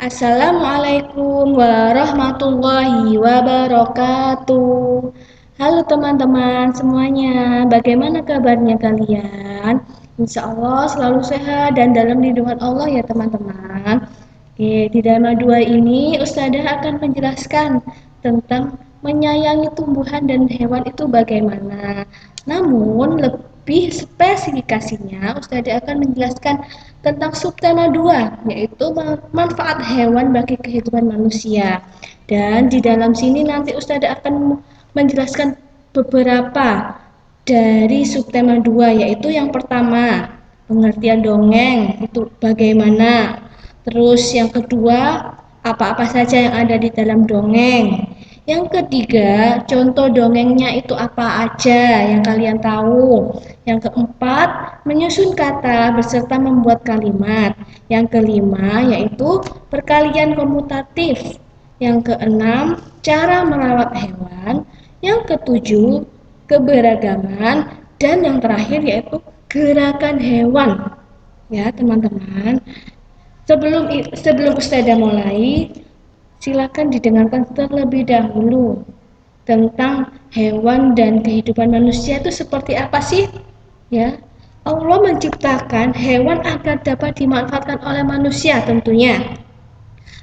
Assalamualaikum warahmatullahi wabarakatuh. Halo teman-teman semuanya, bagaimana kabarnya kalian? Insya Allah selalu sehat dan dalam lindungan Allah ya teman-teman. Oke, di dalam dua ini Ustazah akan menjelaskan tentang menyayangi tumbuhan dan hewan itu bagaimana. Namun lebih spesifikasinya Ustazah akan menjelaskan tentang subtema 2 yaitu manfaat hewan bagi kehidupan manusia. Dan di dalam sini nanti Ustazah akan menjelaskan beberapa dari subtema 2 yaitu yang pertama pengertian dongeng itu bagaimana. Terus yang kedua, apa-apa saja yang ada di dalam dongeng. Yang ketiga, contoh dongengnya itu apa aja yang kalian tahu. Yang keempat, menyusun kata beserta membuat kalimat. Yang kelima, yaitu perkalian komutatif. Yang keenam, cara merawat hewan. Yang ketujuh, keberagaman. Dan yang terakhir yaitu gerakan hewan. Ya, teman-teman. Sebelum Ustazah mulai, silakan didengarkan terlebih dahulu tentang hewan dan kehidupan manusia itu seperti apa sih? Ya, Allah menciptakan hewan agar dapat dimanfaatkan oleh manusia tentunya.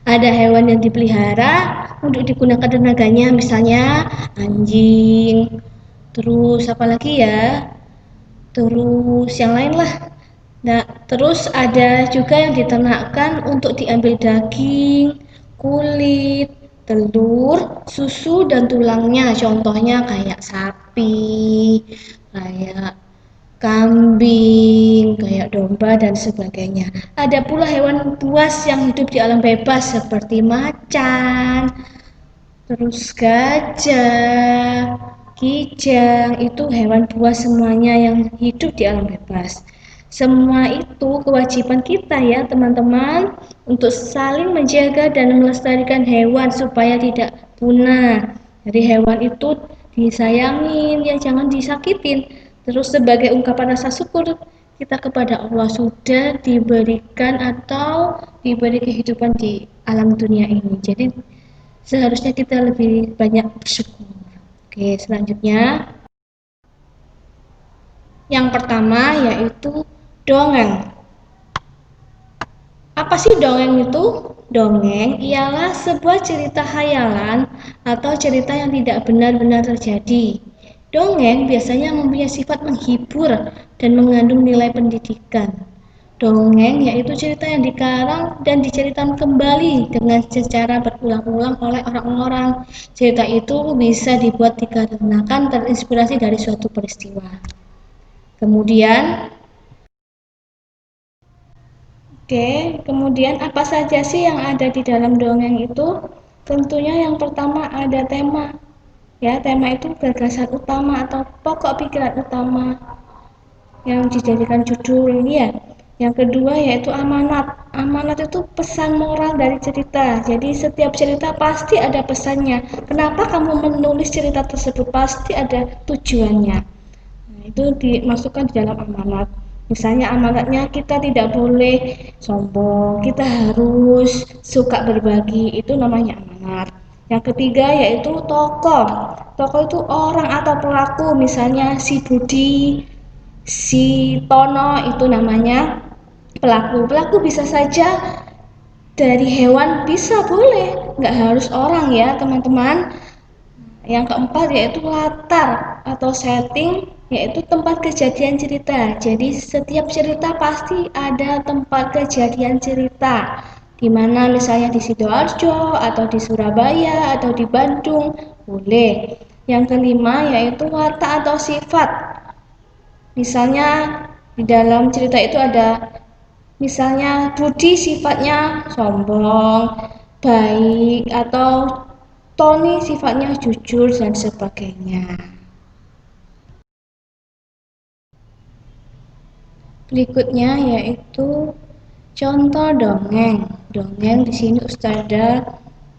Ada hewan yang dipelihara untuk digunakan tenaganya, misalnya anjing, terus apa lagi ya? Terus yang lain lah. Nah, terus ada juga yang diternakkan untuk diambil daging, kulit, telur, susu, dan tulangnya. Contohnya kayak sapi, kayak kambing, kayak domba, dan sebagainya. Ada pula hewan buas yang hidup di alam bebas seperti macan, terus gajah, kijang, itu hewan buas semuanya yang hidup di alam bebas. Semua itu kewajiban kita ya teman-teman untuk saling menjaga dan melestarikan hewan supaya tidak punah. Jadi hewan itu disayangin ya jangan disakitin. Terus sebagai ungkapan rasa syukur kita kepada Allah sudah diberikan atau diberi kehidupan di alam dunia ini. Jadi seharusnya kita lebih banyak bersyukur. Oke, selanjutnya yang pertama yaitu dongeng. Apa sih dongeng itu? Dongeng ialah sebuah cerita khayalan atau cerita yang tidak benar-benar terjadi. Dongeng biasanya mempunyai sifat menghibur dan mengandung nilai pendidikan. Dongeng yaitu cerita yang dikarang dan diceritakan kembali dengan secara berulang-ulang oleh orang-orang. Cerita itu bisa dibuat dikarenakan terinspirasi dari suatu peristiwa. Kemudian kemudian apa saja sih yang ada di dalam dongeng itu? Tentunya yang pertama ada tema. Ya, tema itu gagasan utama atau pokok pikiran utama yang dijadikan judul ini ya. Yang kedua yaitu amanat. Amanat itu pesan moral dari cerita. Jadi setiap cerita pasti ada pesannya. Kenapa kamu menulis cerita tersebut? Pasti ada tujuannya. Nah, itu dimasukkan di dalam amanat. Misalnya amanatnya kita tidak boleh sombong, kita harus suka berbagi, itu namanya amanat. Yang ketiga yaitu tokoh. Tokoh itu orang atau pelaku, misalnya si Budi, si Tono itu namanya pelaku. Pelaku bisa saja dari hewan, bisa boleh, nggak harus orang ya teman-teman. Yang keempat yaitu latar atau setting, yaitu tempat kejadian cerita. Jadi setiap cerita pasti ada tempat kejadian cerita. Di mana misalnya di Sidoarjo atau di Surabaya atau di Bandung, boleh. Yang kelima yaitu watak atau sifat. Misalnya di dalam cerita itu ada misalnya Budi sifatnya sombong, baik, atau Tony sifatnya jujur dan sebagainya. Berikutnya yaitu contoh dongeng. Dongeng di sini Ustazah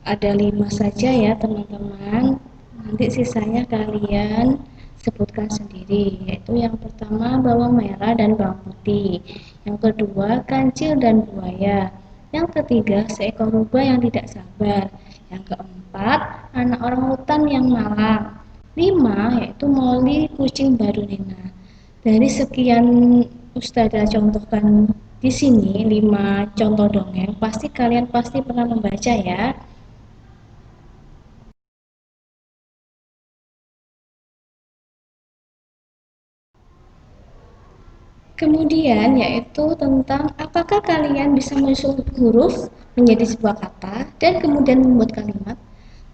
ada 5 saja ya teman-teman. Nanti sisanya kalian sebutkan sendiri. Yaitu yang pertama bawang merah dan bawang putih. Yang kedua kancil dan buaya. Yang ketiga, seekor rubah yang tidak sabar. Yang keempat, anak orang hutan yang malang. 5, yaitu Molly kucing baru Nina. Dari sekian Ustazah contohkan di sini 5 contoh dongeng, pasti kalian pasti pernah membaca ya. Kemudian yaitu tentang apakah kalian bisa menyusun huruf menjadi sebuah kata dan kemudian membuat kalimat.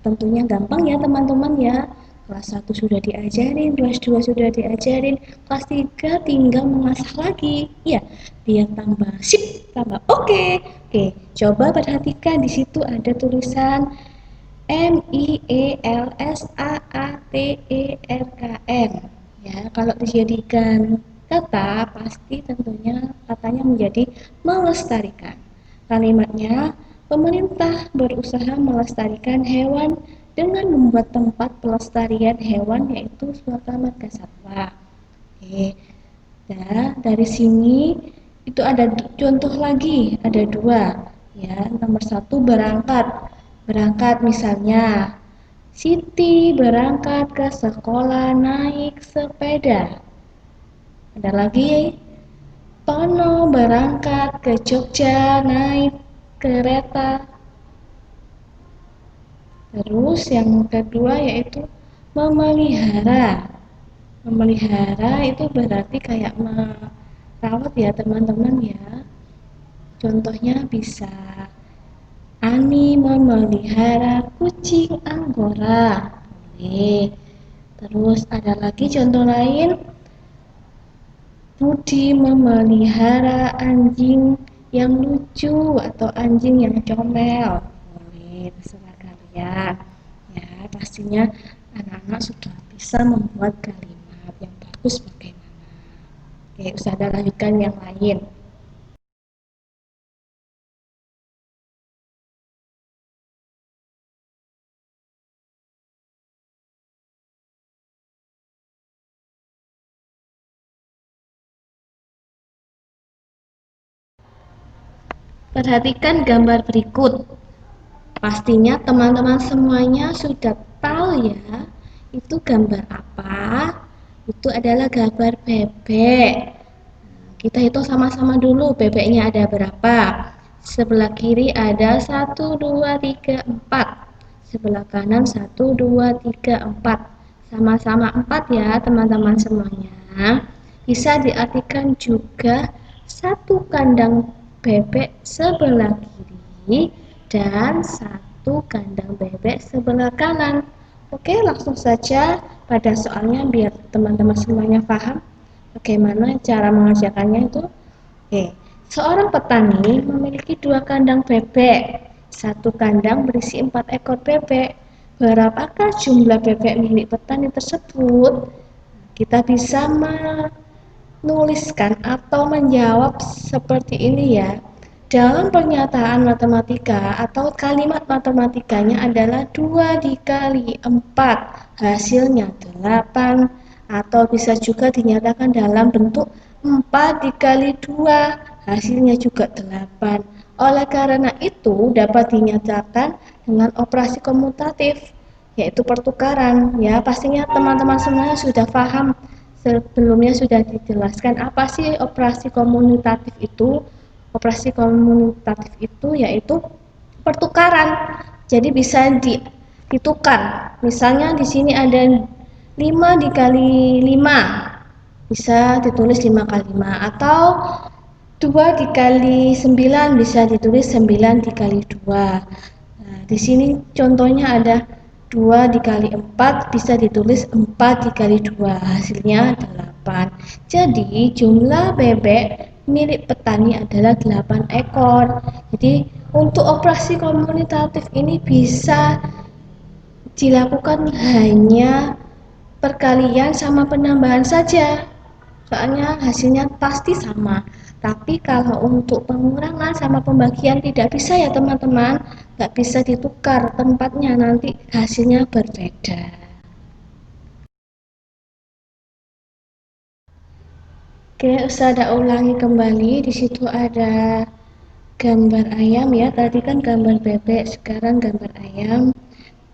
Tentunya gampang ya teman-teman ya. Kelas 1 sudah diajarin, kelas 2 sudah diajarin, kelas 3 tinggal mengasah lagi. Ya, biar tambah sip, tambah oke. Oke, coba perhatikan di situ ada tulisan Milsatern. Ya, kalau dijadikan kata, pasti tentunya katanya menjadi melestarikan. Kalimatnya, pemerintah berusaha melestarikan hewan dengan membuat tempat pelestarian hewan yaitu suaka marga satwa. Oke, nah dari sini itu ada contoh lagi, ada dua. Ya, nomor satu berangkat. Berangkat misalnya, Siti berangkat ke sekolah naik sepeda. Ada lagi, Tono berangkat ke Jogja naik kereta. Terus yang kedua yaitu memelihara. Memelihara itu berarti kayak merawat ya teman-teman ya. Contohnya bisa Ani memelihara kucing Anggora. Boleh. Terus ada lagi contoh lain, Budi memelihara anjing yang lucu atau anjing yang comel. Boleh, terserah kalian. Ya, pastinya anak-anak sudah bisa membuat kalimat yang bagus bagaimana. Oke, usah ada lanjutkan yang lain. Perhatikan gambar berikut. Pastinya teman-teman semuanya sudah tahu ya, itu gambar apa? Itu adalah gambar bebek. Kita hitung sama-sama dulu bebeknya ada berapa. Sebelah kiri ada 1, 2, 3, 4. Sebelah kanan 1, 2, 3, 4. Sama-sama 4 ya teman-teman semuanya. Bisa diartikan juga satu kandang bebek sebelah kiri dan satu kandang bebek sebelah kanan. Oke, langsung saja pada soalnya biar teman-teman semuanya paham bagaimana cara mengerjakannya itu. Oke, seorang petani memiliki 2 kandang bebek. Satu kandang berisi 4 ekor bebek. Berapakah jumlah bebek milik petani tersebut? Kita bisa menuliskan atau menjawab seperti ini ya. Dalam pernyataan matematika atau kalimat matematikanya adalah 2 dikali 4, hasilnya 8. Atau bisa juga dinyatakan dalam bentuk 4 dikali 2, hasilnya juga 8. Oleh karena itu dapat dinyatakan dengan operasi komutatif, yaitu pertukaran. Ya, pastinya teman-teman semuanya sudah paham. Sebelumnya sudah dijelaskan apa sih operasi komutatif itu. Operasi komutatif itu yaitu pertukaran. Jadi bisa ditukar. Misalnya di sini ada 5 dikali 5. Bisa ditulis 5 kali 5 atau 2 dikali 9 bisa ditulis 9 dikali 2. Nah, di sini contohnya ada 2 dikali 4 bisa ditulis 4 dikali 2, hasilnya 8. Jadi jumlah bebek milik petani adalah 8 ekor. Jadi untuk operasi komutatif ini bisa dilakukan hanya perkalian sama penambahan saja. Soalnya hasilnya pasti sama. Tapi kalau untuk pengurangan sama pembagian tidak bisa ya teman-teman. Nggak bisa ditukar tempatnya, nanti hasilnya berbeda. Oke, Ustazah ulangi kembali. Di situ ada Gambar ayam ya, tadi kan gambar bebek, sekarang gambar ayam.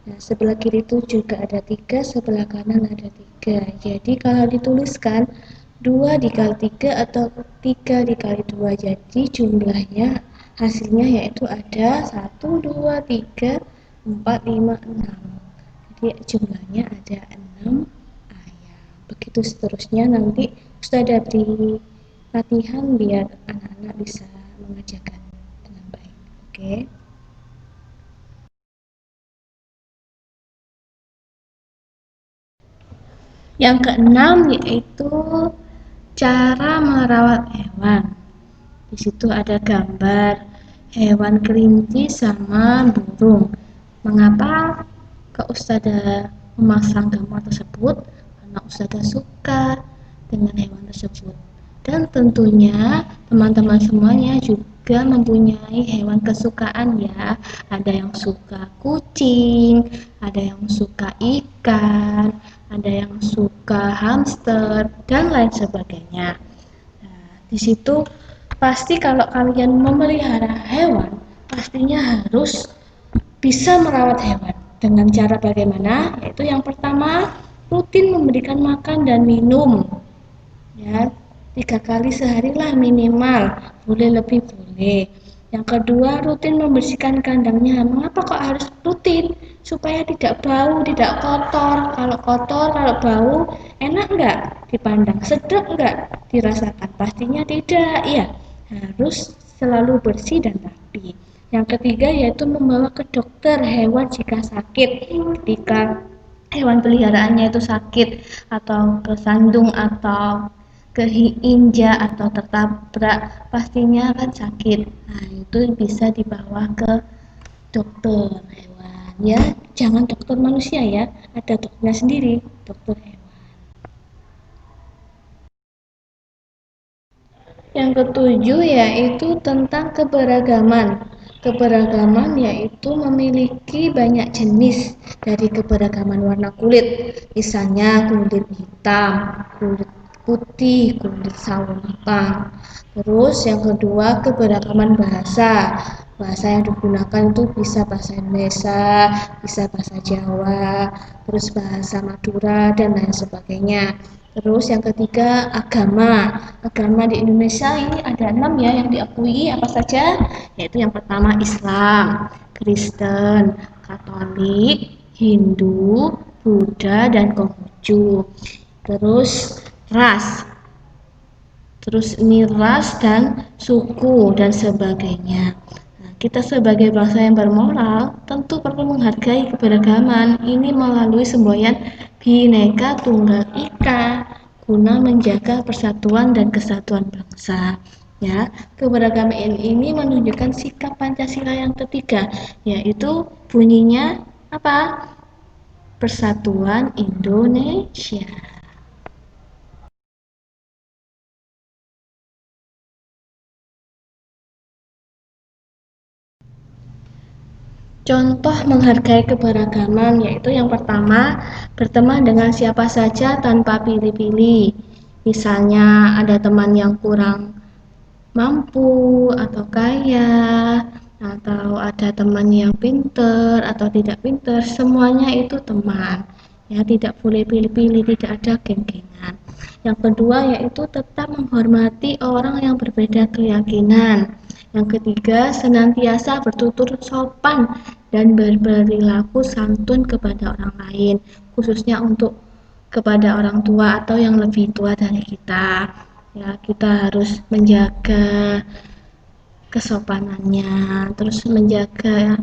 Nah, sebelah kiri itu juga ada 3, sebelah kanan ada 3. Jadi kalau dituliskan 2 dikali 3 atau 3 dikali 2, jadi jumlahnya hasilnya yaitu ada 1, 2, 3, 4, 5, 6. Jadi jumlahnya ada 6 ayam. Begitu seterusnya, nanti Ustazah beri latihan biar anak-anak bisa mengerjakan dengan baik. Oke. Yang keenam yaitu cara merawat hewan. Di situ ada gambar hewan kelinci sama burung. Mengapa Kak Ustazah memasang gambar tersebut? Karena Ustazah suka dengan hewan tersebut. Dan tentunya teman-teman semuanya juga mempunyai hewan kesukaan ya. Ada yang suka kucing, ada yang suka ikan, ada yang suka hamster, dan lain sebagainya. Nah, di situ pasti kalau kalian memelihara hewan, pastinya harus bisa merawat hewan. Dengan cara bagaimana? Yaitu yang pertama, rutin memberikan makan dan minum. Ya, 3 kali sehari lah minimal, boleh lebih boleh. Yang kedua, rutin membersihkan kandangnya. Mengapa kok harus rutin? Supaya tidak bau, tidak kotor. Kalau kotor, kalau bau, enak nggak dipandang? Sedap nggak dirasakan? Pastinya tidak, ya. Harus selalu bersih dan rapi. Yang ketiga yaitu membawa ke dokter hewan jika sakit. Ketika hewan peliharaannya itu sakit atau kesandung atau keinjak atau tertabrak, pastinya kan sakit. Nah, itu bisa dibawa ke dokter hewan ya, jangan dokter manusia ya, ada dokternya sendiri, dokter hewan. Yang ketujuh yaitu tentang keberagaman. Keberagaman yaitu memiliki banyak jenis dari keberagaman warna kulit. Misalnya kulit hitam, kulit putih, kulit sawo matang. Terus yang kedua keberagaman bahasa. Bahasa yang digunakan itu bisa bahasa Indonesia, bisa bahasa Jawa, terus bahasa Madura dan lain sebagainya. Terus yang ketiga agama. Agama di Indonesia ini ada 6 ya yang diakui, apa saja? Yaitu yang pertama Islam, Kristen, Katolik, Hindu, Buddha, dan Konghucu. Terus ras. Terus ini ras dan suku dan sebagainya. Nah, kita sebagai bangsa yang bermoral tentu perlu menghargai keberagaman ini melalui semboyan Bhinneka Tunggal Ika guna menjaga persatuan dan kesatuan bangsa. Ya, keberagaman ini menunjukkan sikap Pancasila yang ketiga, yaitu bunyinya apa? Persatuan Indonesia. Contoh menghargai keberagaman yaitu yang pertama, berteman dengan siapa saja tanpa pilih-pilih. Misalnya ada teman yang kurang mampu atau kaya, atau ada teman yang pinter atau tidak pinter, semuanya itu teman. Ya, tidak boleh pilih-pilih, tidak ada geng-gengan. Yang kedua yaitu tetap menghormati orang yang berbeda keyakinan. Yang ketiga, senantiasa bertutur sopan dan berperilaku santun kepada orang lain, khususnya untuk kepada orang tua atau yang lebih tua dari kita. Ya, kita harus menjaga kesopanannya, terus menjaga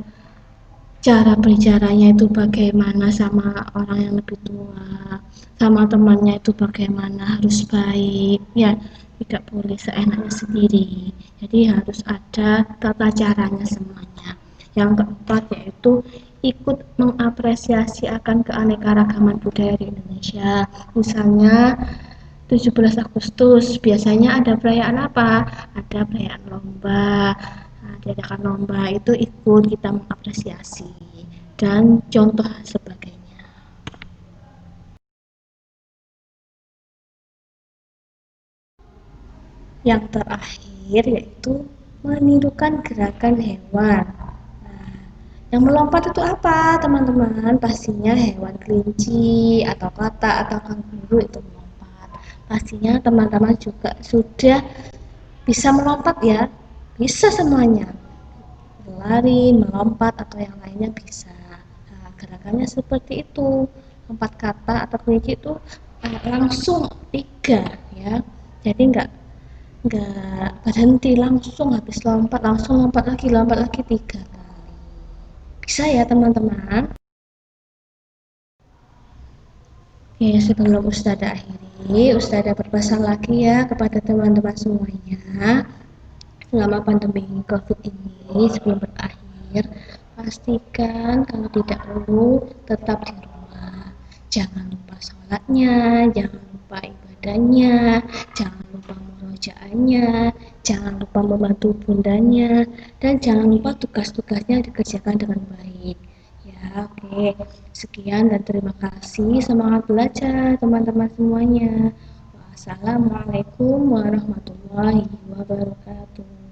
cara berbicaranya itu bagaimana sama orang yang lebih tua, sama temannya itu bagaimana, harus baik, ya, tidak boleh seenaknya sendiri. Jadi harus ada tata caranya semuanya. Yang keempat yaitu ikut mengapresiasi akan keanekaragaman budaya di Indonesia. Misalnya 17 Agustus biasanya ada perayaan apa? Ada perayaan lomba. Nah, diadakan lomba itu ikut kita mengapresiasi dan contoh sebagainya. Yang terakhir yaitu menirukan gerakan hewan. Nah, yang melompat itu apa, teman-teman? Pastinya hewan kelinci atau katak atau kanguru itu melompat. Pastinya teman-teman juga sudah bisa melompat ya. Bisa semuanya. Berlari, melompat atau yang lainnya bisa. Nah, gerakannya seperti itu. Lompat kata atau kelinci itu langsung 3 ya. Jadi nggak berhenti, langsung habis lompat lagi 3 kali. Bisa ya teman-teman. Oke, sebelum Ustazah akhiri, Ustazah berpesan lagi ya kepada teman-teman semuanya. Selama pandemi COVID ini sebelum berakhir, pastikan kalau tidak perlu tetap di rumah. Jangan lupa sholatnya, jangan lupa ibadahnya, jangan lupa murojaahnya, jangan lupa membantu bundanya, dan jangan lupa tugas-tugasnya dikerjakan dengan baik. Ya, oke. Sekian dan terima kasih. Semangat belajar teman-teman semuanya. Wassalamualaikum warahmatullahi wabarakatuh.